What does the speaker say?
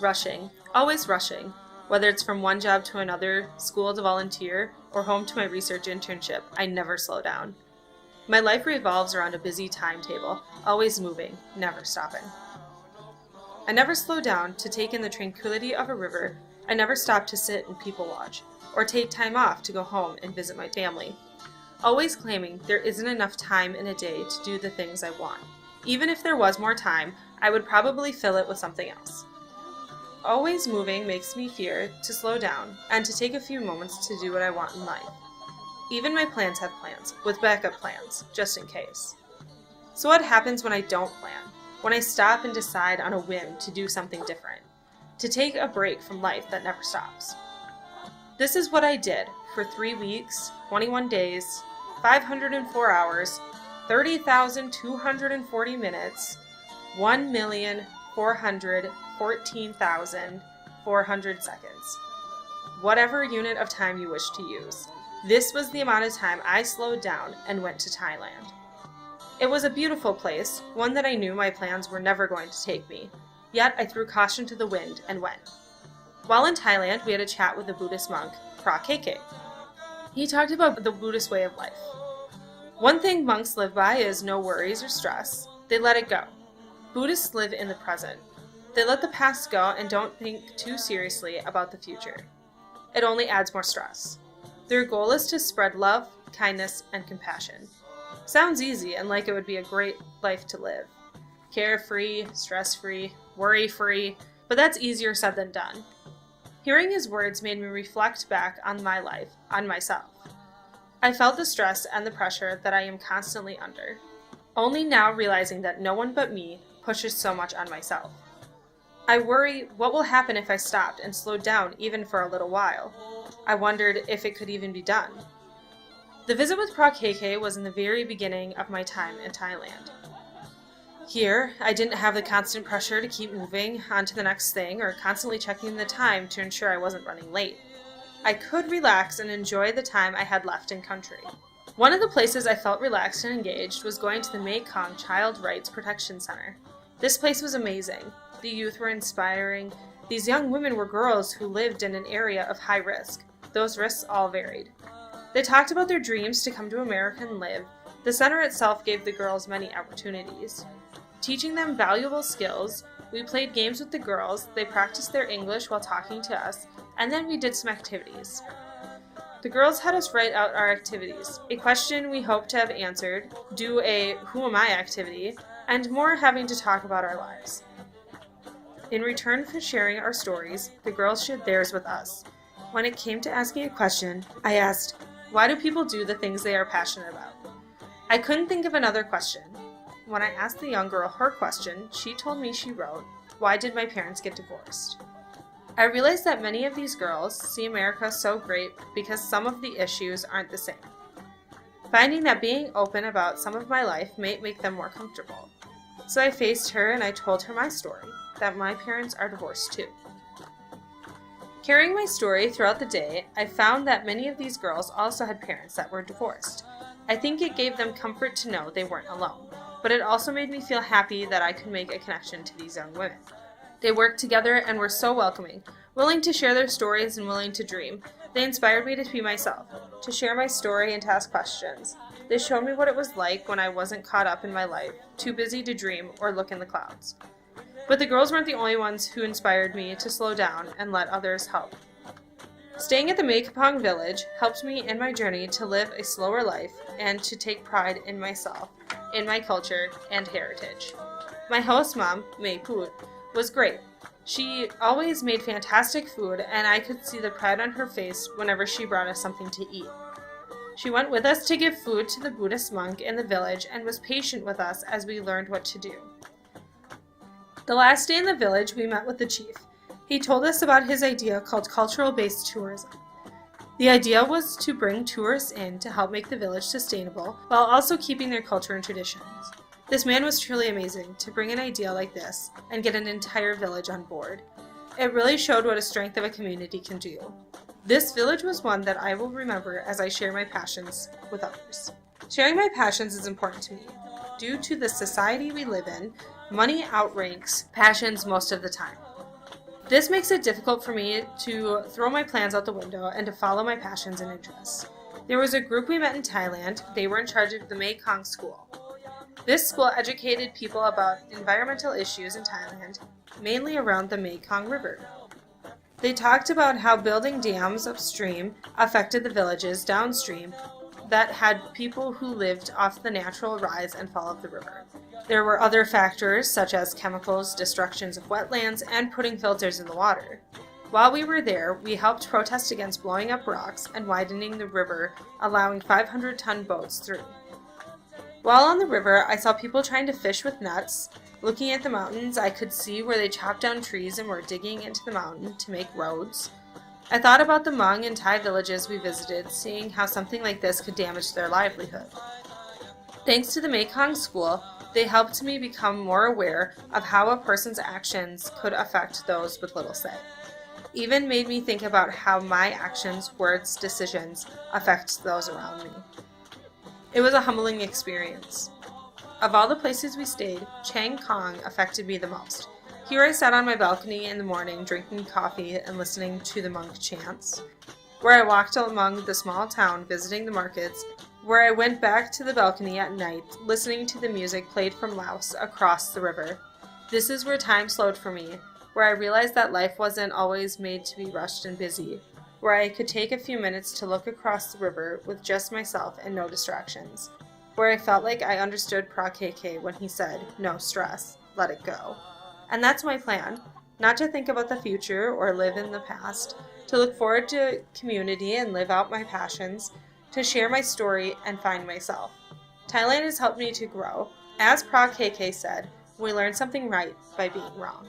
rushing, always rushing, whether it's from one job to another, school to volunteer, or home to my research internship. I never slow down. My life revolves around a busy timetable, always moving, never stopping. I never slow down to take in the tranquility of a river. I never stop to sit and people watch, or take time off to go home and visit my family. Always claiming there isn't enough time in a day to do the things I want. Even if there was more time, I would probably fill it with something else. Always moving makes me fear to slow down and to take a few moments to do what I want in life. Even my plans have plans, with backup plans, just in case. So what happens when I don't plan? When I stop and decide on a whim to do something different? To take a break from life that never stops? This is what I did for 3 weeks, 21 days, 504 hours, 30,240 minutes, 1,414,400 seconds. Whatever unit of time you wish to use. This was the amount of time I slowed down and went to Thailand. It was a beautiful place, one that I knew my plans were never going to take me. Yet I threw caution to the wind and went. While in Thailand, we had a chat with a Buddhist monk, KK. He talked about the Buddhist way of life. One thing monks live by is no worries or stress. They let it go. Buddhists live in the present. They let the past go and don't think too seriously about the future. It only adds more stress. Their goal is to spread love, kindness, and compassion. Sounds easy and like it would be a great life to live. Carefree, stress-free, worry-free, but that's easier said than done. Hearing his words made me reflect back on my life, on myself. I felt the stress and the pressure that I am constantly under, only now realizing that no one but me pushes so much on myself. I worry what will happen if I stopped and slowed down even for a little while. I wondered if it could even be done. The visit with KK was in the very beginning of my time in Thailand. Here, I didn't have the constant pressure to keep moving on to the next thing or constantly checking the time to ensure I wasn't running late. I could relax and enjoy the time I had left in country. One of the places I felt relaxed and engaged was going to the Mekong Child Rights Protection Center. This place was amazing. The youth were inspiring. These young women were girls who lived in an area of high risk. Those risks all varied. They talked about their dreams to come to America and live. The center itself gave the girls many opportunities. Teaching them valuable skills, we played games with the girls, they practiced their English while talking to us, and then we did some activities. The girls had us write out our activities, a question we hoped to have answered, do a who am I activity, and more having to talk about our lives. In return for sharing our stories, the girls shared theirs with us. When it came to asking a question, I asked, why do people do the things they are passionate about? I couldn't think of another question. When I asked the young girl her question, she told me she wrote, why did my parents get divorced? I realized that many of these girls see America so great because some of the issues aren't the same. Finding that being open about some of my life may make them more comfortable. So I faced her and I told her my story, that my parents are divorced too. Carrying my story throughout the day, I found that many of these girls also had parents that were divorced. I think it gave them comfort to know they weren't alone, but it also made me feel happy that I could make a connection to these young women. They worked together and were so welcoming, willing to share their stories and willing to dream. They inspired me to be myself, to share my story and to ask questions. They showed me what it was like when I wasn't caught up in my life, too busy to dream or look in the clouds. But the girls weren't the only ones who inspired me to slow down and let others help. Staying at the Mekong village helped me in my journey to live a slower life and to take pride in myself, in my culture and heritage. My host mom, May Poot, was great. She always made fantastic food and I could see the pride on her face whenever she brought us something to eat. She went with us to give food to the Buddhist monk in the village and was patient with us as we learned what to do. The last day in the village, we met with the chief. He told us about his idea called cultural-based tourism. The idea was to bring tourists in to help make the village sustainable while also keeping their culture and traditions. This man was truly amazing to bring an idea like this and get an entire village on board. It really showed what a strength of a community can do. This village was one that I will remember as I share my passions with others. Sharing my passions is important to me. Due to the society we live in, money outranks passions most of the time. This makes it difficult for me to throw my plans out the window and to follow my passions and interests. There was a group we met in Thailand. They were in charge of the Mekong School. This school educated people about environmental issues in Thailand, mainly around the Mekong River. They talked about how building dams upstream affected the villages downstream that had people who lived off the natural rise and fall of the river. There were other factors such as chemicals, destructions of wetlands, and putting filters in the water. While we were there, we helped protest against blowing up rocks and widening the river, allowing 500-ton boats through. While on the river, I saw people trying to fish with nets. Looking at the mountains, I could see where they chopped down trees and were digging into the mountain to make roads. I thought about the Hmong and Thai villages we visited, seeing how something like this could damage their livelihood. Thanks to the Mekong School, they helped me become more aware of how a person's actions could affect those with little say. Even made me think about how my actions, words, decisions affect those around me. It was a humbling experience. Of all the places we stayed, Chiang Khong affected me the most. Here I sat on my balcony in the morning drinking coffee and listening to the monk chants, where I walked among the small town visiting the markets, where I went back to the balcony at night listening to the music played from Laos across the river. This is where time slowed for me, where I realized that life wasn't always made to be rushed and busy, where I could take a few minutes to look across the river with just myself and no distractions, where I felt like I understood Pra KK when he said, "No stress, let it go." And that's my plan, not to think about the future or live in the past, to look forward to community and live out my passions, to share my story and find myself. Thailand has helped me to grow. As Pra KK said, we learn something right by being wrong.